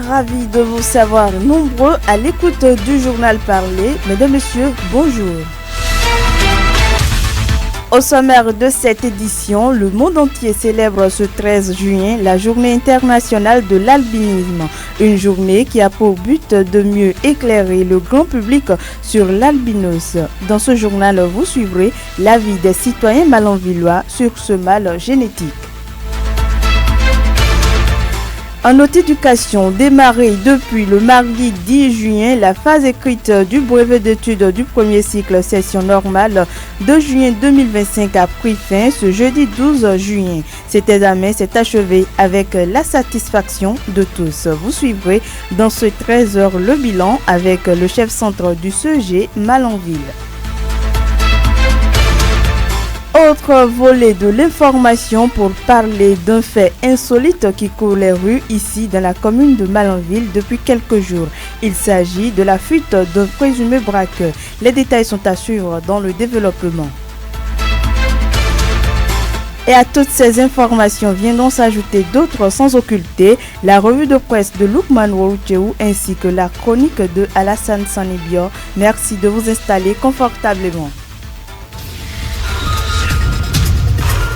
ravi de vous savoir nombreux à l'écoute du journal parlé. Mesdames, Messieurs, bonjour. Au sommaire de cette édition, le monde entier célèbre ce 13 juin la journée internationale de l'albinisme. Une journée qui a pour but de mieux éclairer le grand public sur l'albinos. Dans ce journal, vous suivrez l'avis des citoyens malanvillois sur ce mal génétique. En notre éducation, démarrée depuis le mardi 10 juin, la phase écrite du brevet d'études du premier cycle session normale de juin 2025 a pris fin ce jeudi 12 juin. Cet examen s'est achevé avec la satisfaction de tous. Vous suivrez dans ce 13h le bilan avec le chef centre du CEG Malanville. Autre volet de l'information pour parler d'un fait insolite qui court les rues ici dans la commune de Malanville depuis quelques jours. Il s'agit de la fuite d'un présumé braqueur. Les détails sont à suivre dans le développement. Et à toutes ces informations viendront s'ajouter d'autres sans occulter la revue de presse de Lukman Woucheou ainsi que la chronique de Alassane Sanibio. Merci de vous installer confortablement.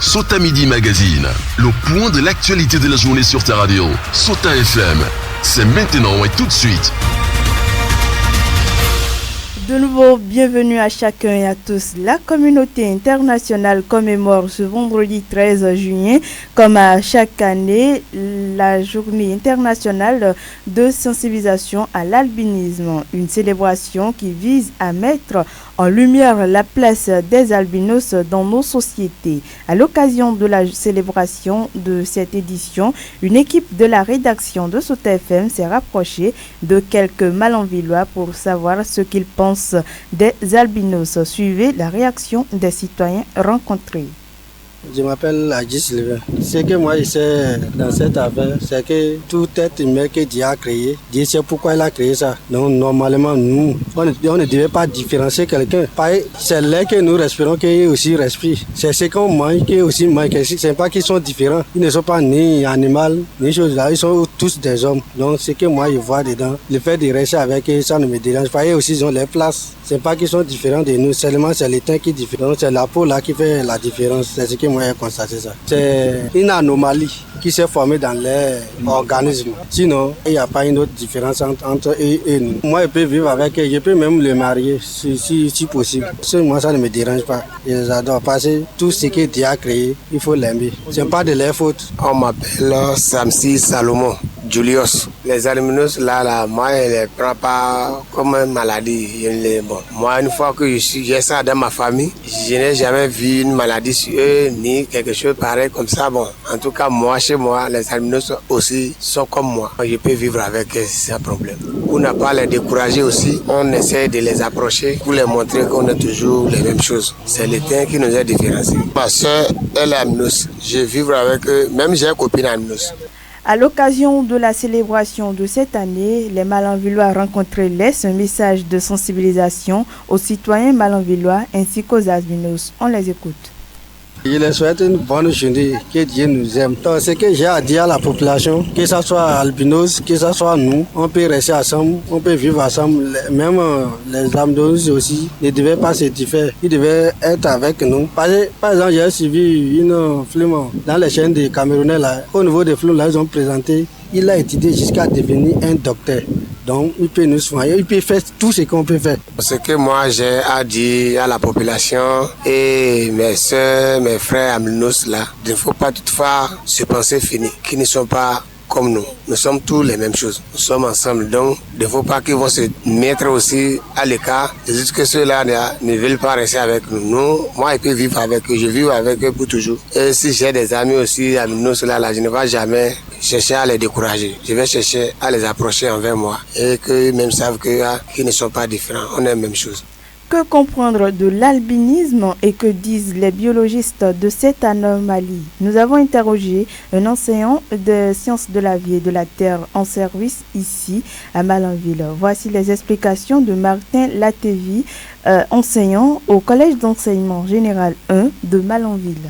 Sota Midi Magazine, le point de l'actualité de la journée sur ta radio. Sota FM, c'est maintenant et tout de suite. De nouveau, bienvenue à chacun et à tous. La communauté internationale commémore ce vendredi 13 juin, comme à chaque année, la journée internationale de sensibilisation à l'albinisme. Une célébration qui vise à mettre en lumière la place des albinos dans nos sociétés. À l'occasion de la célébration de cette édition, une équipe de la rédaction de Sota FM s'est rapprochée de quelques Malanvillois pour savoir ce qu'ils pensent des albinos. Suivez la réaction des citoyens rencontrés. Je m'appelle Adji Sylvain. Ce que moi je sais dans cette affaire, c'est que tout être humain que Dieu a créé, Dieu sait pourquoi il a créé ça. Donc normalement, nous, on ne devait pas différencier quelqu'un. C'est l'air que nous respirons qui aussi respire. C'est ce qu'on mange qui aussi mange. C'est pas qu'ils sont différents. Ils ne sont pas ni animaux, ni choses là. Ils sont tous des hommes. Donc ce que moi je vois dedans, le fait de rester avec eux, ça ne me dérange pas. Eux aussi ils ont leur place. C'est pas qu'ils sont différents de nous, seulement c'est le teint qui est différent. C'est la peau là qui fait la différence. C'est ce que moi j'ai constaté ça. C'est une anomalie qui s'est formée dans l'organisme. Sinon, il n'y a pas une autre différence entre eux et nous. Moi, je peux vivre avec eux, je peux même le marier si possible. Moi, ça ne me dérange pas. Je les adore parce que tout ce que Dieu a créé, il faut l'aimer. Ce n'est pas de leur faute. On m'appelle Samsi Salomon. Julius, les albinos là, moi je ne les prends pas comme une maladie. Moi, une fois que j'ai ça dans ma famille, je n'ai jamais vu une maladie sur eux, ni quelque chose pareil comme ça. Bon, en tout cas, moi, chez moi, les albinos aussi sont comme moi. Je peux vivre avec eux sans problème. Pour ne pas les décourager aussi, on essaie de les approcher pour les montrer qu'on a toujours les mêmes choses. C'est le temps qui nous a différenciés. Ma soeur, elle est albinos. Je vis avec eux, même j'ai une copine albinos. À l'occasion de la célébration de cette année, les Malanvillois rencontrés laissent un message de sensibilisation aux citoyens malanvillois ainsi qu'aux albinos. On les écoute. Je les souhaite une bonne journée, que Dieu nous aime. Donc, ce que j'ai à dire à la population, que ce soit albinos, que ce soit nous, on peut rester ensemble, on peut vivre ensemble. Même les albinos aussi ne devaient pas se différer, ils devaient être avec nous. Par exemple, j'ai suivi une film dans les chaînes des Camerounais, là, au niveau des films, là, ils ont présenté, il a étudié jusqu'à devenir un docteur. Donc, il peut nous soigner, il peut faire tout ce qu'on peut faire. Ce que moi j'ai à dire à la population et mes soeurs, mes frères albinos là, il ne faut pas toutefois se penser fini, qu'ils ne sont pas comme nous. Nous sommes tous les mêmes choses. Nous sommes ensemble. Donc, il ne faut pas qu'ils vont se mettre aussi à l'écart. Juste que ceux-là ne veulent pas rester avec nous. Moi, je peux vivre avec eux. Je vis avec eux pour toujours. Et si j'ai des amis aussi, albinos là, je ne vais jamais chercher à les décourager. Je vais chercher à les approcher envers moi. Et qu'eux-mêmes savent qu'ils ne sont pas différents. On est la même chose. Que comprendre de l'albinisme et que disent les biologistes de cette anomalie? Nous avons interrogé un enseignant de sciences de la vie et de la terre en service ici à Malanville. Voici les explications de Martin Latévi, enseignant au Collège d'enseignement général 1 de Malanville.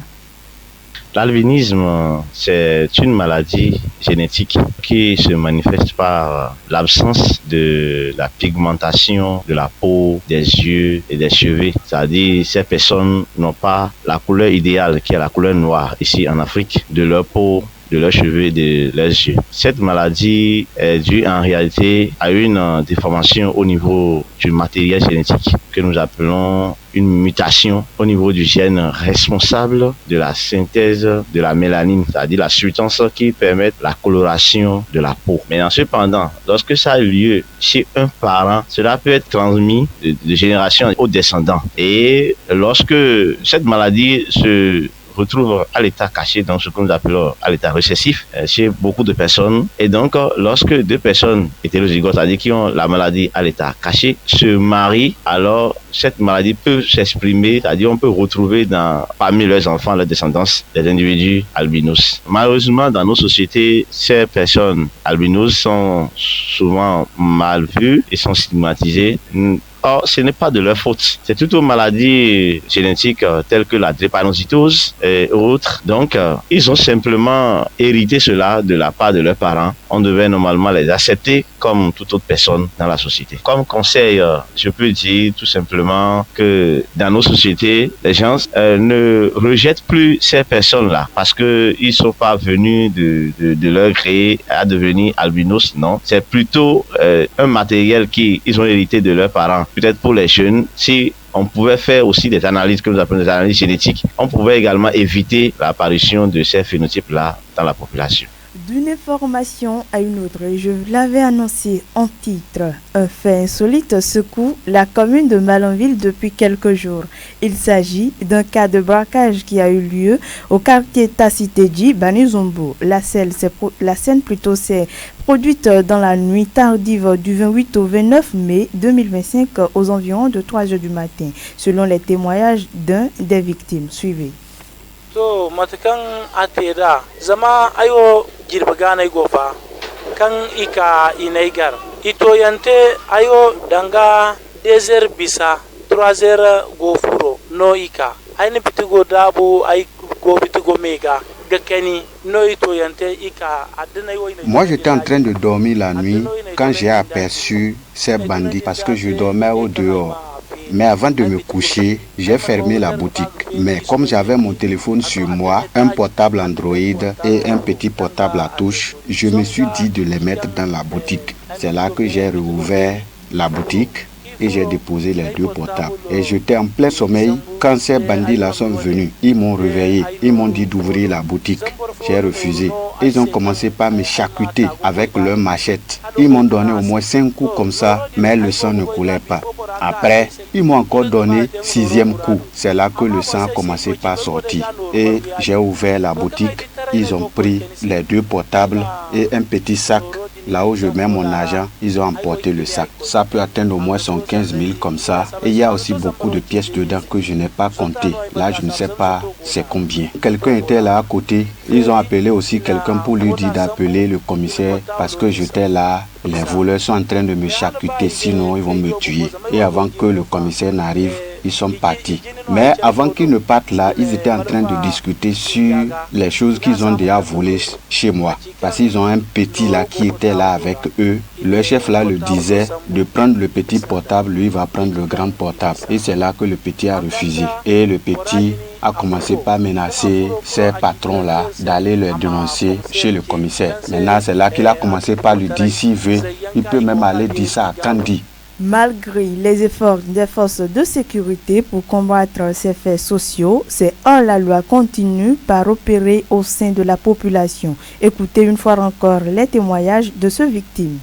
L'albinisme, c'est une maladie génétique qui se manifeste par l'absence de la pigmentation de la peau, des yeux et des cheveux. C'est-à-dire, ces personnes n'ont pas la couleur idéale qui est la couleur noire ici en Afrique de leur peau, de leurs cheveux et de leurs yeux. Cette maladie est due en réalité à une déformation au niveau du matériel génétique que nous appelons une mutation au niveau du gène responsable de la synthèse de la mélanine, c'est-à-dire la substance qui permet la coloration de la peau. Mais cependant, lorsque ça a lieu chez un parent, cela peut être transmis de génération aux descendants. Et lorsque cette maladie se retrouve à l'état caché, dans ce que nous appelons à l'état récessif chez beaucoup de personnes. Et donc, lorsque deux personnes hétérozygotes, c'est-à-dire qui ont la maladie à l'état caché, se marient, alors cette maladie peut s'exprimer, c'est-à-dire on peut retrouver parmi leurs enfants, leurs descendants, des individus albinos. Malheureusement, dans nos sociétés, ces personnes albinos sont souvent mal vues et sont stigmatisées. Or, ce n'est pas de leur faute. C'est plutôt maladies génétiques telles que la drépanocytose et autres. Donc, ils ont simplement hérité cela de la part de leurs parents. On devait normalement les accepter comme toute autre personne dans la société. Comme conseil, je peux dire tout simplement que dans nos sociétés, les gens ne rejettent plus ces personnes-là parce qu'ils ne sont pas venus de leur gré à devenir albinos. Non, c'est plutôt un matériel qu'ils ont hérité de leurs parents. Peut-être pour les jeunes, si on pouvait faire aussi des analyses que nous appelons des analyses génétiques, on pouvait également éviter l'apparition de ces phénotypes-là dans la population. D'une information à une autre, je l'avais annoncé en titre, un fait insolite secoue la commune de Malanville depuis quelques jours. Il s'agit d'un cas de braquage qui a eu lieu au quartier Tacitedji, Banizombo. La scène s'est produite dans la nuit tardive du 28 au 29 mai 2025 aux environs de 3 heures du matin, selon les témoignages d'un des victimes. Suivez. So matakan ateda zama ayo girba ganai gofa kan ika inaigar ito yante ayo danga desert bisa 3 gofuro no ika aini bitigo dabu ay go bitigo mega gakani no ito yante ika adena yo. Moi j'étais en train de dormir la nuit quand j'ai aperçu ces bandits parce que je dormais au dehors. Mais avant de me coucher, j'ai fermé la boutique. Mais comme j'avais mon téléphone sur moi, un portable Android et un petit portable à touche, je me suis dit de les mettre dans la boutique. C'est là que j'ai rouvert la boutique et j'ai déposé les 2 portables. Et j'étais en plein sommeil quand ces bandits-là sont venus. Ils m'ont réveillé, ils m'ont dit d'ouvrir la boutique. J'ai refusé. Ils ont commencé par me charcuter avec leur machette. Ils m'ont donné au moins 5 coups comme ça, mais le sang ne coulait pas. Après, ils m'ont encore donné 6e coup. C'est là que le sang a commencé par sortir. Et j'ai ouvert la boutique. Ils ont pris les 2 portables et un petit sac. Là où je mets mon argent, ils ont emporté le sac. Ça peut atteindre au moins 115 000 comme ça. Et il y a aussi beaucoup de pièces dedans que je n'ai pas compté. Là, je ne sais pas c'est combien. Quelqu'un était là à côté. Ils ont appelé aussi quelqu'un pour lui dire d'appeler le commissaire parce que j'étais là. Les voleurs sont en train de me charcuter, sinon ils vont me tuer. Et avant que le commissaire n'arrive, ils sont partis. Mais avant qu'ils ne partent là, ils étaient en train de discuter sur les choses qu'ils ont déjà volées chez moi. Parce qu'ils ont un petit là qui était là avec eux. Le chef là le disait de prendre le petit portable, lui va prendre le grand portable. Et c'est là que le petit a refusé. Et le petit a commencé par menacer ces patrons-là d'aller les dénoncer chez le commissaire. Maintenant, c'est là qu'il a commencé par lui dire s'il veut, il peut même aller dire ça à Kandi. Malgré les efforts des forces de sécurité pour combattre ces faits sociaux, ces hors-la-loi continuent par opérer au sein de la population. Écoutez une fois encore les témoignages de ces victimes.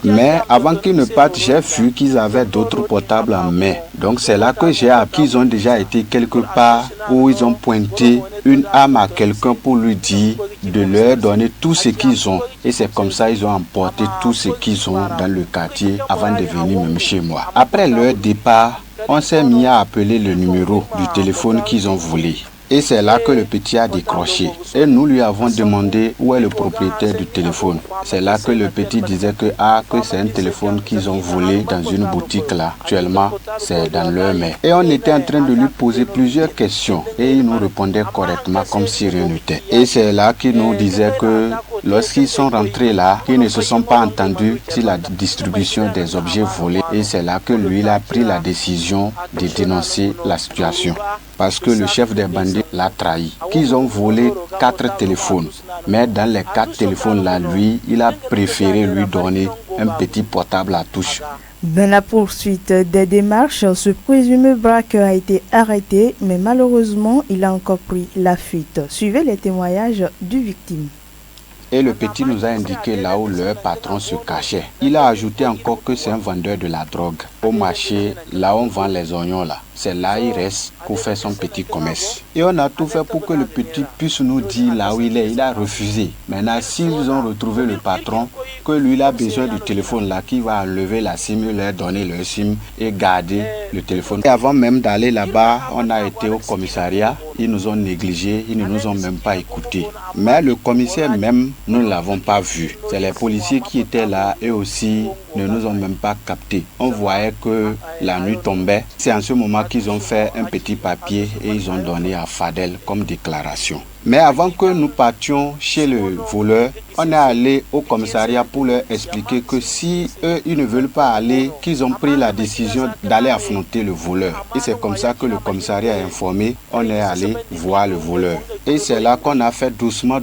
Mais avant qu'ils ne partent, j'ai vu qu'ils avaient d'autres portables en main. Donc c'est là que j'ai appris qu'ils ont déjà été quelque part où ils ont pointé une arme à quelqu'un pour lui dire de leur donner tout ce qu'ils ont. Et c'est comme ça qu'ils ont emporté tout ce qu'ils ont dans le quartier avant de venir même chez moi. Après leur départ, on s'est mis à appeler le numéro du téléphone qu'ils ont volé. Et c'est là que le petit a décroché. Et nous lui avons demandé où est le propriétaire du téléphone. C'est là que le petit disait que c'est un téléphone qu'ils ont volé dans une boutique là. Actuellement, c'est dans leur main. Et on était en train de lui poser plusieurs questions. Et il nous répondait correctement comme si rien n'était. Et c'est là qu'il nous disait que lorsqu'ils sont rentrés là, ils ne se sont pas entendus sur la distribution des objets volés. Et c'est là que lui, il a pris la décision de dénoncer la situation. Parce que le chef des bandits l'a trahi. Qu'ils ont volé 4 téléphones. Mais dans les 4 téléphones là, lui, il a préféré lui donner un petit portable à touche. Dans la poursuite des démarches, ce présumé braqueur a été arrêté, mais malheureusement, il a encore pris la fuite. Suivez les témoignages du victime. Et le petit nous a indiqué là où leur patron se cachait. Il a ajouté encore que c'est un vendeur de la drogue. Au marché, là où on vend les oignons là, c'est là il reste pour faire son petit commerce. Et on a tout fait pour que le petit puisse nous dire là où il est. Il a refusé. Maintenant, s'ils ont retrouvé le patron, que lui il a besoin du téléphone là, qui va enlever la SIM, leur donner leur SIM et garder le téléphone. Et avant même d'aller là-bas, on a été au commissariat. Ils nous ont négligés, ils ne nous ont même pas écoutés. Mais le commissaire même, nous ne l'avons pas vu. C'est les policiers qui étaient là, eux aussi ne nous ont même pas captés. On voyait que la nuit tombait. C'est en ce moment qu'ils ont fait un petit papier et ils ont donné à Fadel comme déclaration. Mais avant que nous partions chez le voleur, on est allé au commissariat pour leur expliquer que si eux, ils ne veulent pas aller, qu'ils ont pris la décision d'aller affronter le voleur. Et c'est comme ça que le commissariat a informé, on est allé voir le voleur. Et c'est là qu'on a fait doucement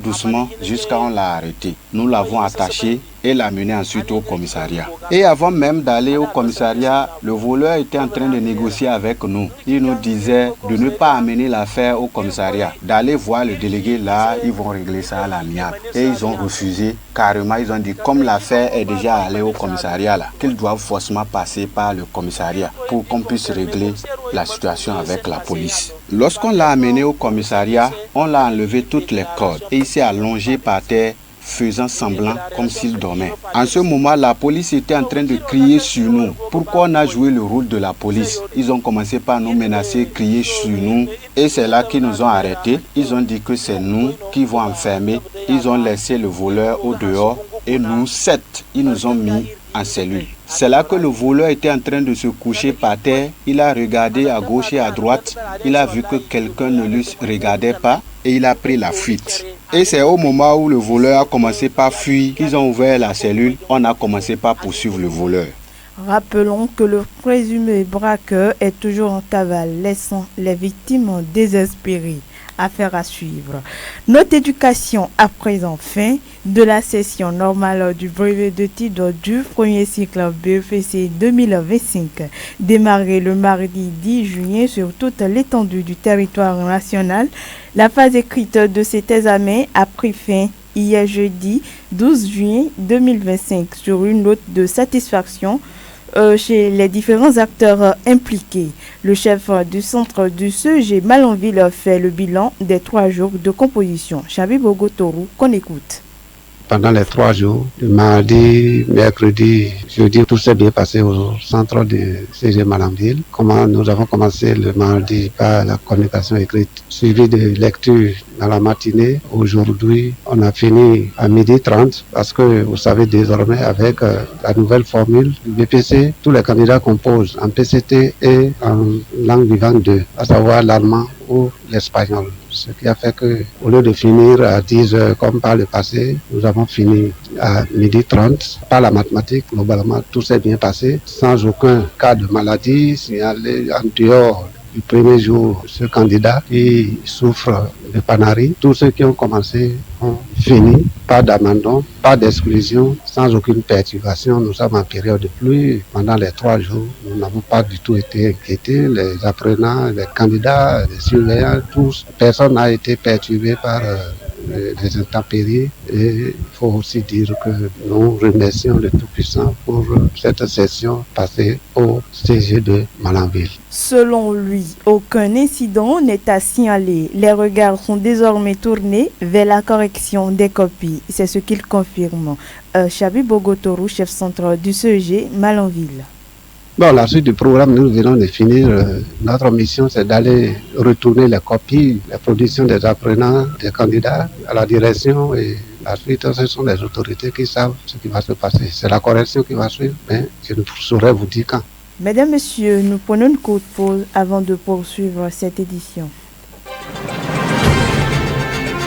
jusqu'à on l'a arrêté. Nous l'avons attaché et l'a mené ensuite au commissariat. Et avant même d'aller au commissariat, le voleur était en train de négocier avec nous. Il nous disait de ne pas amener l'affaire au commissariat, d'aller voir le délégué là, ils vont régler ça à l'amiable. Et ils ont refusé carrément, ils ont dit comme l'affaire est déjà allée au commissariat là, qu'ils doivent forcément passer par le commissariat pour qu'on puisse régler la situation avec la police. Lorsqu'on l'a amené au commissariat, on l'a enlevé toutes les cordes et il s'est allongé par terre, faisant semblant comme s'il dormait. En ce moment, la police était en train de crier sur nous. Pourquoi on a joué le rôle de la police? Ils ont commencé par nous menacer, crier sur nous. Et c'est là qu'ils nous ont arrêtés. Ils ont dit que c'est nous qui vont enfermer. Ils ont laissé le voleur au dehors. Et nous, 7, ils nous ont mis en cellule. C'est là que le voleur était en train de se coucher par terre. Il a regardé à gauche et à droite. Il a vu que quelqu'un ne lui regardait pas et il a pris la fuite. Et c'est au moment où le voleur a commencé par fuir qu'ils ont ouvert la cellule. On a commencé par poursuivre le voleur. Rappelons que le présumé braqueur est toujours en cavale, laissant les victimes désespérées. Affaire à suivre. Notre éducation à présent fin de la session normale du brevet de titre du premier cycle BEPC 2025, démarré le mardi 10 juillet sur toute l'étendue du territoire national. La phase écrite de cet examen a pris fin hier jeudi 12 juillet 2025 sur une note de satisfaction chez les différents acteurs impliqués. Le chef du centre du CEG Malanville fait le bilan des 3 jours de composition. Chabi Bogotoru, qu'on écoute. Pendant les 3 jours, le mardi, mercredi, jeudi, tout s'est bien passé au centre de CG Malanville. Nous avons commencé le mardi par la communication écrite, suivie de lecture dans la matinée. Aujourd'hui, on a fini à 12h30 parce que vous savez désormais avec la nouvelle formule du BPC, tous les candidats composent en PCT et en langue vivante 2, à savoir l'allemand ou l'espagnol. Ce qui a fait que, au lieu de finir à 10h comme par le passé, nous avons fini à 12h30. Par la mathématique, globalement, tout s'est bien passé, sans aucun cas de maladie signalé en dehors du premier jour. Ce candidat qui souffre de panarie, tous ceux qui ont commencé ont fini, pas d'abandon, pas d'exclusion, sans aucune perturbation. Nous sommes en période de pluie. Pendant les 3 jours, nous n'avons pas du tout été inquiétés. Les apprenants, les candidats, les surveillants, tous, personne n'a été perturbé par les intempéries. Et il faut aussi dire que nous remercions le Tout-Puissant pour cette session passée au CG de Malanville. Selon lui, aucun incident n'est à signaler. Les regards sont désormais tournés vers la correction des copies. C'est ce qu'il confirme. Chabi Bogotoru, chef centre du CEG Malanville. Bon, la suite du programme, nous venons de finir. Notre mission, c'est d'aller retourner les copies, la production des apprenants, des candidats à la direction et la suite, ce sont les autorités qui savent ce qui va se passer. C'est la correction qui va suivre, mais je ne saurais vous dire quand. Mesdames, Messieurs, nous prenons une courte pause avant de poursuivre cette édition.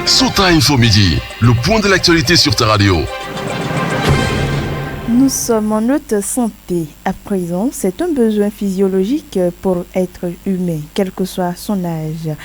Sota Info Midi, le point de l'actualité sur ta radio. Nous sommes en haute santé. À présent, c'est un besoin physiologique pour être humain, quel que soit son âge.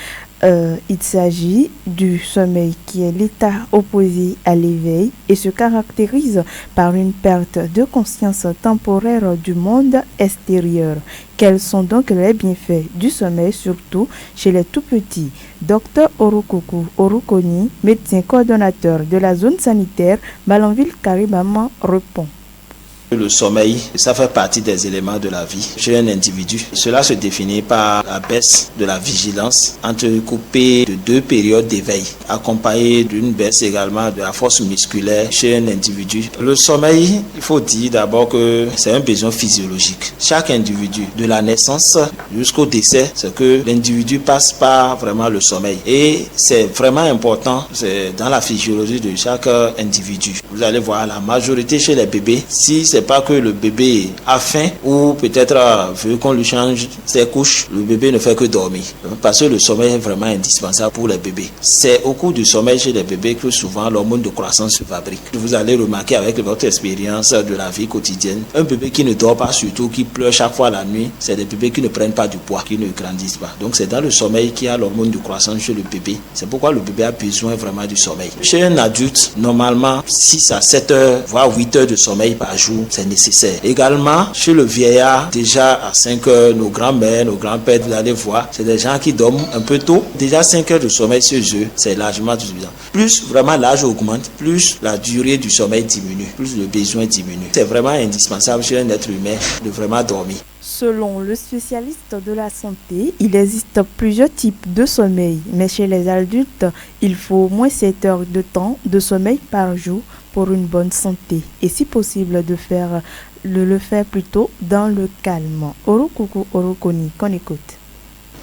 Il s'agit du sommeil qui est l'état opposé à l'éveil et se caractérise par une perte de conscience temporaire du monde extérieur. Quels sont donc les bienfaits du sommeil, surtout chez les tout-petits? Dr Orokuku Orukoni, médecin coordonnateur de la zone sanitaire Malanville-Karibama, répond. Le sommeil, ça fait partie des éléments de la vie chez un individu. Cela se définit par la baisse de la vigilance entrecoupée de 2 périodes d'éveil, accompagnée d'une baisse également de la force musculaire chez un individu. Le sommeil, il faut dire d'abord que c'est un besoin physiologique. Chaque individu, de la naissance jusqu'au décès, c'est que l'individu passe par vraiment le sommeil. Et c'est vraiment important, c'est dans la physiologie de chaque individu. Vous allez voir la majorité chez les bébés, si c'est pas que le bébé a faim ou peut-être veut qu'on lui change ses couches, le bébé ne fait que dormir. Parce que le sommeil est vraiment indispensable pour les bébés. C'est au cours du sommeil chez les bébés que souvent l'hormone de croissance se fabrique. Vous allez remarquer avec votre expérience de la vie quotidienne, un bébé qui ne dort pas, surtout qui pleure chaque fois la nuit, c'est des bébés qui ne prennent pas du poids, qui ne grandissent pas. Donc c'est dans le sommeil qu'il y a l'hormone de croissance chez le bébé. C'est pourquoi le bébé a besoin vraiment du sommeil. Chez un adulte, normalement 6 à 7 heures, voire 8 heures de sommeil par jour, c'est nécessaire. Également, chez le vieillard, déjà à 5 heures, nos grands-mères, nos grands-pères, vous allez voir, c'est des gens qui dorment un peu tôt. Déjà 5 heures de sommeil chez eux, c'est largement suffisant. Plus vraiment l'âge augmente, plus la durée du sommeil diminue, plus le besoin diminue. C'est vraiment indispensable chez un être humain de vraiment dormir. Selon le spécialiste de la santé, il existe plusieurs types de sommeil, mais chez les adultes, il faut au moins 7 heures de temps de sommeil par jour pour une bonne santé et si possible de le faire plutôt dans le calme. Orokuku Orukoni, qu'on écoute.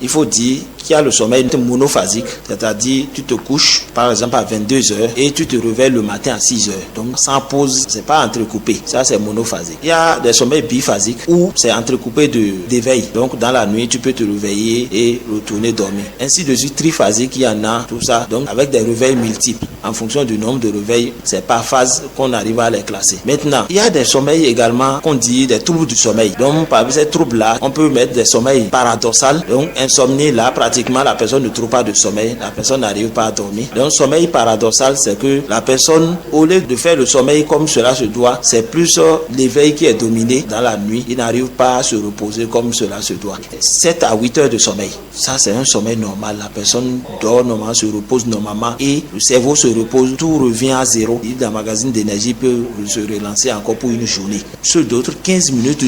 Il faut dire qu'il y a le sommeil monophasique, c'est-à-dire tu te couches par exemple à 22 heures et tu te réveilles le matin à 6 heures. Donc sans pause, c'est pas entrecoupé. Ça c'est monophasique. Il y a des sommeils biphasiques où c'est entrecoupé d'éveil. Donc dans la nuit, tu peux te réveiller et retourner dormir. Ainsi de suite, triphasique, il y en a, tout ça. Donc avec des réveils multiples. En fonction du nombre de réveils, c'est par phase qu'on arrive à les classer. Maintenant, il y a des sommeils également qu'on dit des troubles du sommeil. Donc parmi ces troubles-là, on peut mettre des sommeils paradoxaux. Donc insomnie, là, pratiquement, la personne ne trouve pas de sommeil, la personne n'arrive pas à dormir. Donc, sommeil paradoxal, c'est que la personne, au lieu de faire le sommeil comme cela se doit, c'est plus l'éveil qui est dominé dans la nuit. Il n'arrive pas à se reposer comme cela se doit. 7 à 8 heures de sommeil, ça, c'est un sommeil normal. La personne dort normalement, se repose normalement et le cerveau se repose, tout revient à zéro. Le magazine d'énergie peut se relancer encore pour une journée. Ceux d'autres, 15 minutes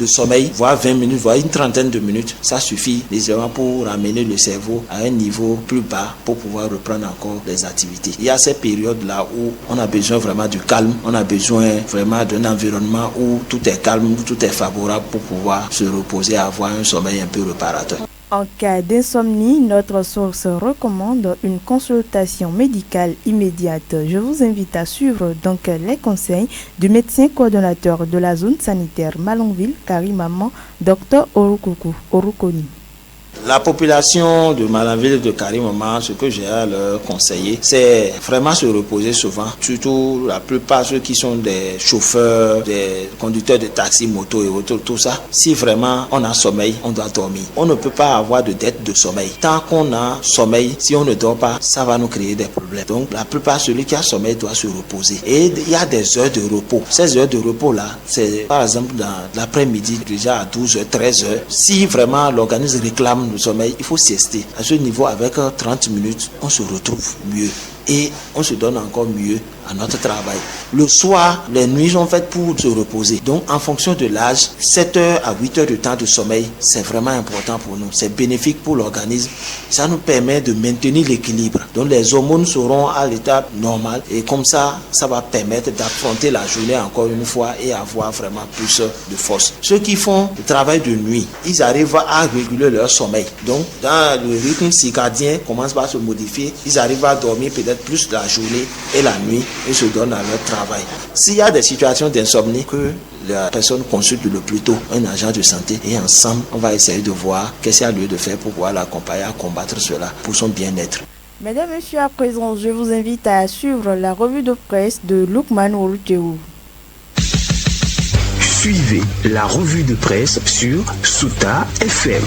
de sommeil, voire 20 minutes, voire une trentaine de minutes, ça suffit pour ramener le cerveau à un niveau plus bas pour pouvoir reprendre encore des activités. Il y a ces périodes-là où on a besoin vraiment du calme, on a besoin vraiment d'un environnement où tout est calme, où tout est favorable pour pouvoir se reposer, avoir un sommeil un peu réparateur. En cas d'insomnie, notre source recommande une consultation médicale immédiate. Je vous invite à suivre donc les conseils du médecin coordonnateur de la zone sanitaire Malanville-Karibama, Dr Orokuku Orukoni. La population de Malanville et de Karibama, ce que j'ai à leur conseiller, c'est vraiment se reposer souvent. Surtout la plupart ceux qui sont des chauffeurs, des conducteurs de taxi, moto et autres, tout ça. Si vraiment on a sommeil, on doit dormir. On ne peut pas avoir de dette de sommeil. Tant qu'on a sommeil, si on ne dort pas, ça va nous créer des problèmes. Donc la plupart, celui qui a sommeil doit se reposer. Et il y a des heures de repos. Ces heures de repos-là, c'est par exemple dans l'après-midi, déjà à 12h, 13h. Si vraiment l'organisme réclame le sommeil, il faut siester. À ce niveau, avec 30 minutes, on se retrouve mieux. et on se donne encore mieux à notre travail. Le soir, les nuits sont faites pour se reposer. Donc, en fonction de l'âge, 7 heures à 8 heures de temps de sommeil, c'est vraiment important pour nous. C'est bénéfique pour l'organisme. Ça nous permet de maintenir l'équilibre. Donc, les hormones seront à l'état normal et comme ça, ça va permettre d'affronter la journée encore une fois et avoir vraiment plus de force. Ceux qui font le travail de nuit, ils arrivent à réguler leur sommeil. Donc, dans le rythme circadien commence par se modifier, ils arrivent à dormir peut-être plus la journée et la nuit et se donnent à leur travail. S'il y a des situations d'insomnie, que la personne consulte le plus tôt un agent de santé et ensemble, on va essayer de voir qu'est-ce qu'il y a lieu de faire pour pouvoir l'accompagner à combattre cela pour son bien-être. Mesdames, Messieurs, à présent, je vous invite à suivre la revue de presse de Lukman Ouruteou. Suivez la revue de presse sur Souta FM.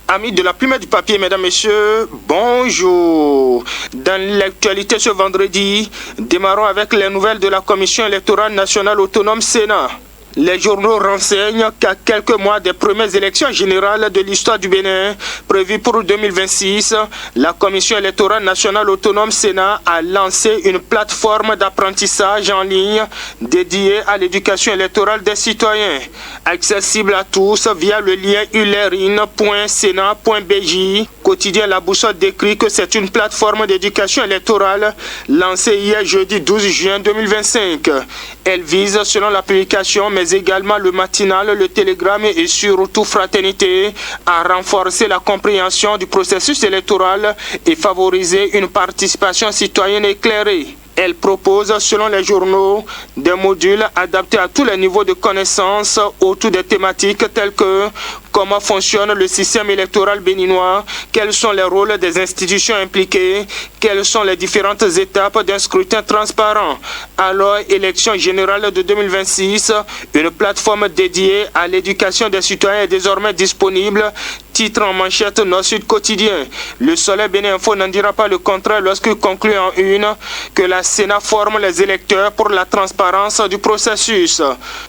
Amis de la plume du papier, mesdames, messieurs, bonjour. Dans l'actualité ce vendredi, démarrons avec les nouvelles de la Commission électorale nationale autonome Sénat. Les journaux renseignent qu'à quelques mois des premières élections générales de l'histoire du Bénin, prévues pour 2026, la Commission électorale nationale autonome Sénat a lancé une plateforme d'apprentissage en ligne dédiée à l'éducation électorale des citoyens, accessible à tous via le lien ulerin.senat.bj. Quotidien La Boussole décrit que c'est une plateforme d'éducation électorale lancée hier jeudi 12 juin 2025. Elle vise, selon la publication, mais également le matinal, le télégramme et surtout Fraternité, à renforcer la compréhension du processus électoral et favoriser une participation citoyenne éclairée. Elle propose, selon les journaux, des modules adaptés à tous les niveaux de connaissances autour des thématiques telles que comment fonctionne le système électoral béninois, quels sont les rôles des institutions impliquées, quelles sont les différentes étapes d'un scrutin transparent. Alors, élection générale de 2026, une plateforme dédiée à l'éducation des citoyens est désormais disponible. Titre en manchette Nord-Sud quotidien. Le Soleil Bénin Info n'en dira pas le contraire lorsqu'il conclut en une que la Sénat forme les électeurs pour la transparence du processus.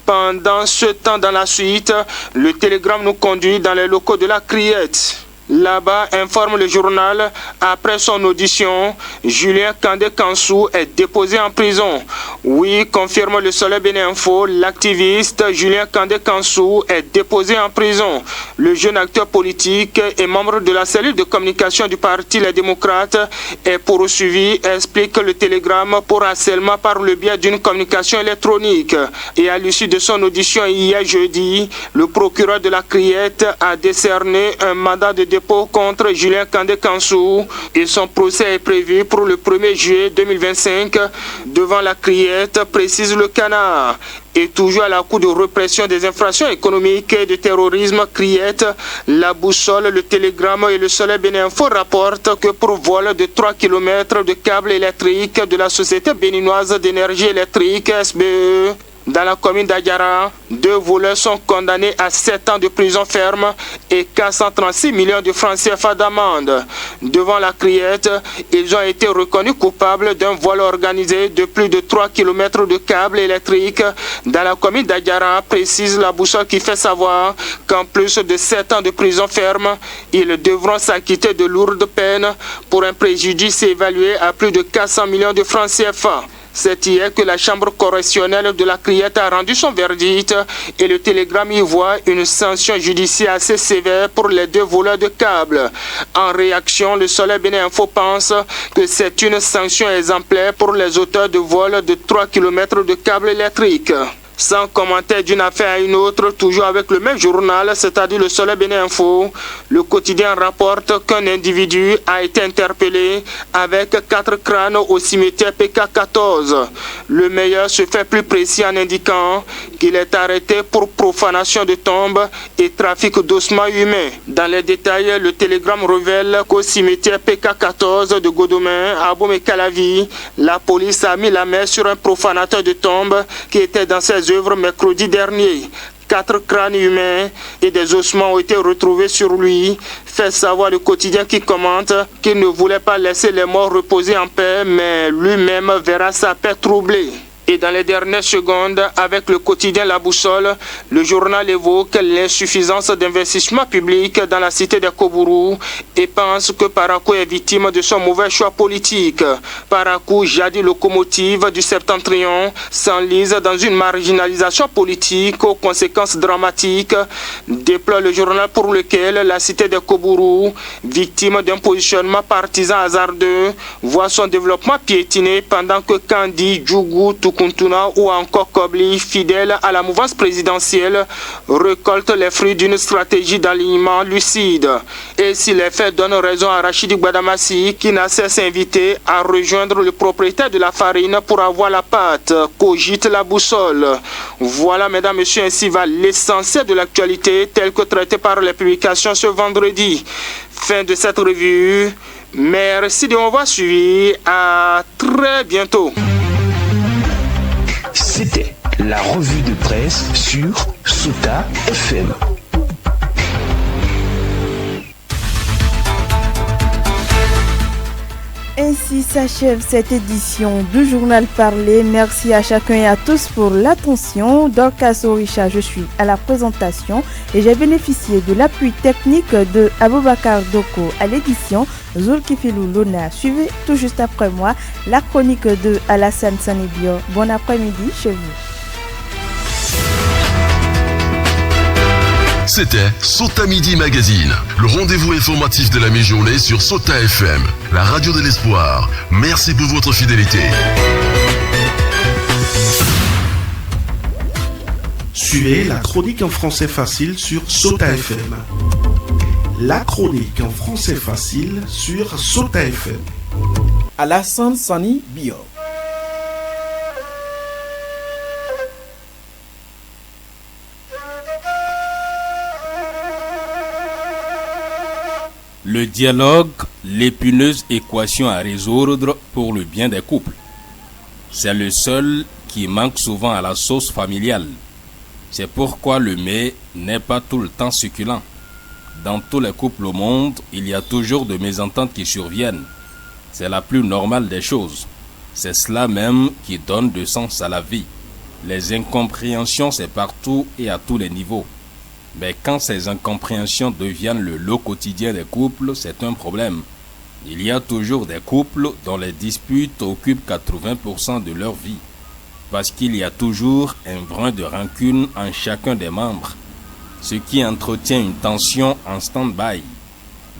Pendant ce temps, dans la suite, le télégramme nous conduit dans les locaux de la Criette. Là-bas, informe le journal, après son audition, Julien Kandé-Kansou est déposé en prison. Oui, confirme le Soleil Bénin Info, l'activiste Julien Kandé-Kansou est déposé en prison. Le jeune acteur politique et membre de la cellule de communication du Parti Les Démocrates est poursuivi, explique le télégramme, pour harcèlement par le biais d'une communication électronique. Et à l'issue de son audition hier jeudi, le procureur de la Criette a décerné un mandat de dépôt contre Julien Kandé-Kansou et son procès est prévu pour le 1er juillet 2025 devant la Criette, précise le Canard. Et toujours à la cour de répression des infractions économiques et de terrorisme, Criette, La Boussole, le Télégramme et le Soleil Bénin Info rapportent que pour vol de 3 km de câbles électriques de la Société béninoise d'énergie électrique SBE, dans la commune d'Adiara, 2 voleurs sont condamnés à 7 ans de prison ferme et 436 millions de francs CFA d'amende. Devant la Criette, ils ont été reconnus coupables d'un vol organisé de plus de 3 km de câbles électriques dans la commune d'Adiara, précise La Boussole qui fait savoir qu'en plus de 7 ans de prison ferme, ils devront s'acquitter de lourdes peines pour un préjudice évalué à plus de 400 millions de francs CFA. C'est hier que la chambre correctionnelle de la Criette a rendu son verdict et le télégramme y voit une sanction judiciaire assez sévère pour les 2 voleurs de câbles. En réaction, le Soleil Bénin Info pense que c'est une sanction exemplaire pour les auteurs de vols de 3 km de câbles électriques. Sans commentaire d'une affaire à une autre, toujours avec le même journal, c'est-à-dire le Soleil Bénin Info, le quotidien rapporte qu'un individu a été interpellé avec 4 crânes au cimetière PK14. Le meilleur se fait plus précis en indiquant qu'il est arrêté pour profanation de tombes et trafic d'ossements humains. Dans les détails, le télégramme révèle qu'au cimetière PK14 de Godomain, à Abomey-Calavi, la police a mis la main sur un profanateur de tombes qui était dans ses œuvres mercredi dernier. 4 crânes humains et des ossements ont été retrouvés sur lui, fait savoir le quotidien qui commente qu'il ne voulait pas laisser les morts reposer en paix, mais lui-même verra sa paix troublée. Et dans les dernières secondes, avec le quotidien La Boussole, le journal évoque l'insuffisance d'investissement public dans la cité de Kobourou et pense que Parakou est victime de son mauvais choix politique. Parakou, jadis locomotive du Septentrion, s'enlise dans une marginalisation politique aux conséquences dramatiques, déplore le journal pour lequel la cité de Kobourou, victime d'un positionnement partisan hasardeux, voit son développement piétiné pendant que Kandi, Djougou, Tukuntuna ou encore Kobli, fidèle à la mouvance présidentielle, récolte les fruits d'une stratégie d'alignement lucide. Et si les faits donnent raison à Rachidi Gbadamassi, qui n'a cessé d'inviter à rejoindre le propriétaire de la farine pour avoir la pâte, cogite La Boussole. Voilà, mesdames, messieurs, ainsi va l'essentiel de l'actualité telle que traitée par les publications ce vendredi. Fin de cette revue. Merci de m'avoir suivi. À très bientôt. C'était la revue de presse sur Sota FM. Ainsi s'achève cette édition du journal parlé. Merci à chacun et à tous pour l'attention. Dorcas Orisha, je suis à la présentation et j'ai bénéficié de l'appui technique de Aboubakar Doko à l'édition. Zulkifilou Lona, suivez tout juste après moi la chronique de Alassane Sanibio. Bon après-midi chez vous. C'était Sota Midi Magazine, le rendez-vous informatif de la mi-journée sur Sota FM, la radio de l'espoir. Merci pour votre fidélité. Suivez la chronique en français facile sur Sota FM. La chronique en français facile sur Sota FM. Alassane Sani Bio. Le dialogue, l'épineuse équation à résoudre pour le bien des couples. C'est le seul qui manque souvent à la sauce familiale. C'est pourquoi le mets n'est pas tout le temps succulent. Dans tous les couples au monde, il y a toujours de mésententes qui surviennent. C'est la plus normale des choses. C'est cela même qui donne du sens à la vie. Les incompréhensions, c'est partout et à tous les niveaux. Mais quand ces incompréhensions deviennent le lot quotidien des couples, c'est un problème. Il y a toujours des couples dont les disputes occupent 80% de leur vie. Parce qu'il y a toujours un brin de rancune en chacun des membres, ce qui entretient une tension en stand-by.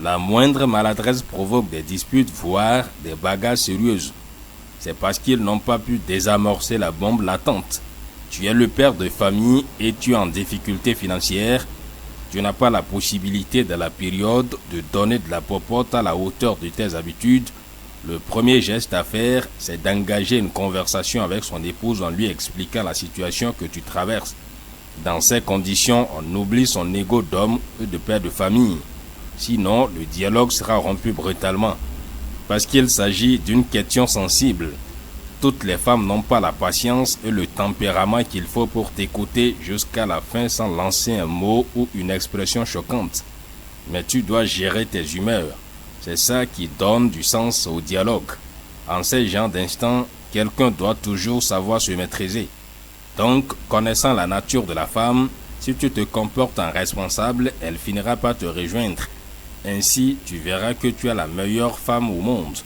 La moindre maladresse provoque des disputes, voire des bagarres sérieuses. C'est parce qu'ils n'ont pas pu désamorcer la bombe latente. Tu es le père de famille et tu es en difficulté financière. Tu n'as pas la possibilité de la période de donner de la popote à la hauteur de tes habitudes. Le premier geste à faire, c'est d'engager une conversation avec son épouse en lui expliquant la situation que tu traverses. Dans ces conditions, on oublie son ego d'homme et de père de famille. Sinon, le dialogue sera rompu brutalement. Parce qu'il s'agit d'une question sensible. Toutes les femmes n'ont pas la patience et le tempérament qu'il faut pour t'écouter jusqu'à la fin sans lancer un mot ou une expression choquante. Mais tu dois gérer tes humeurs. C'est ça qui donne du sens au dialogue. En ces genres d'instants, quelqu'un doit toujours savoir se maîtriser. Donc, connaissant la nature de la femme, si tu te comportes en responsable, elle finira par te rejoindre. Ainsi, tu verras que tu es la meilleure femme au monde.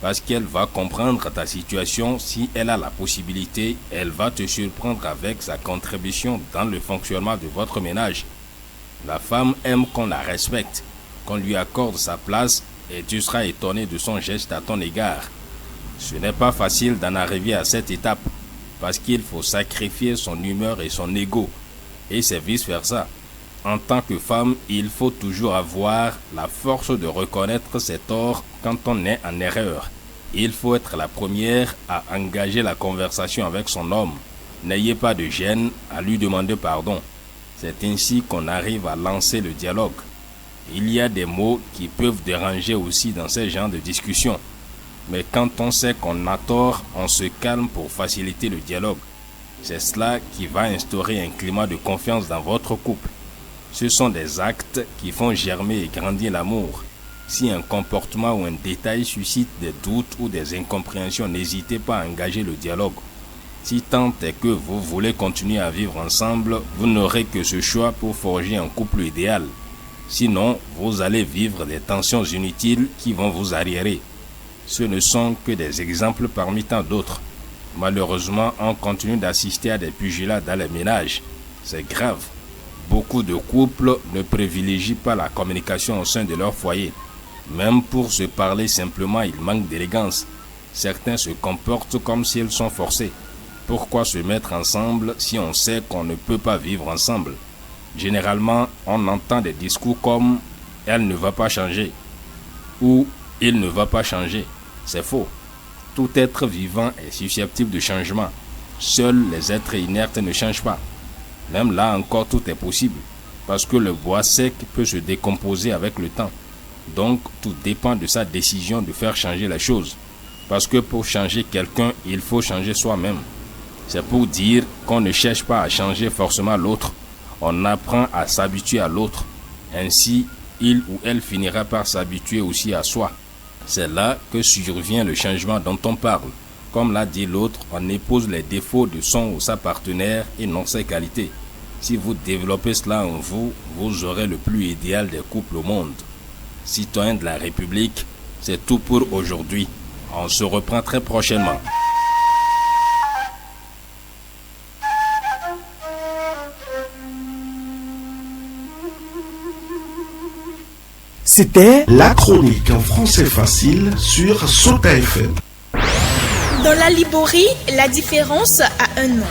Parce qu'elle va comprendre ta situation. Si elle a la possibilité, elle va te surprendre avec sa contribution dans le fonctionnement de votre ménage. La femme aime qu'on la respecte, qu'on lui accorde sa place et tu seras étonné de son geste à ton égard. Ce n'est pas facile d'en arriver à cette étape parce qu'il faut sacrifier son humeur et son ego et c'est vice versa. En tant que femme, il faut toujours avoir la force de reconnaître ses torts quand on est en erreur. Il faut être la première à engager la conversation avec son homme. N'ayez pas de gêne à lui demander pardon. C'est ainsi qu'on arrive à lancer le dialogue. Il y a des mots qui peuvent déranger aussi dans ces genres de discussions. Mais quand on sait qu'on a tort, on se calme pour faciliter le dialogue. C'est cela qui va instaurer un climat de confiance dans votre couple. Ce sont des actes qui font germer et grandir l'amour. Si un comportement ou un détail suscite des doutes ou des incompréhensions, n'hésitez pas à engager le dialogue. Si tant est que vous voulez continuer à vivre ensemble, vous n'aurez que ce choix pour forger un couple idéal. Sinon, vous allez vivre des tensions inutiles qui vont vous arriérer. Ce ne sont que des exemples parmi tant d'autres. Malheureusement, on continue d'assister à des pugilats dans les ménages. C'est grave. Beaucoup de couples ne privilégient pas la communication au sein de leur foyer. Même pour se parler simplement, il manque d'élégance. Certains se comportent comme s'ils sont forcés. Pourquoi se mettre ensemble si on sait qu'on ne peut pas vivre ensemble? Généralement, on entend des discours comme « elle ne va pas changer » ou « il ne va pas changer ». C'est faux. Tout être vivant est susceptible de changement. Seuls les êtres inertes ne changent pas. Même là encore, tout est possible, parce que le bois sec peut se décomposer avec le temps. Donc, tout dépend de sa décision de faire changer les choses. Parce que pour changer quelqu'un, il faut changer soi-même. C'est pour dire qu'on ne cherche pas à changer forcément l'autre. On apprend à s'habituer à l'autre. Ainsi, il ou elle finira par s'habituer aussi à soi. C'est là que survient le changement dont on parle. Comme l'a dit l'autre, on épouse les défauts de son ou sa partenaire et non ses qualités. Si vous développez cela en vous, vous aurez le plus idéal des couples au monde. Citoyens de la République, c'est tout pour aujourd'hui. On se reprend très prochainement. C'était la chronique en français facile sur Sota FM. Dans la Liborie, la différence a un nom.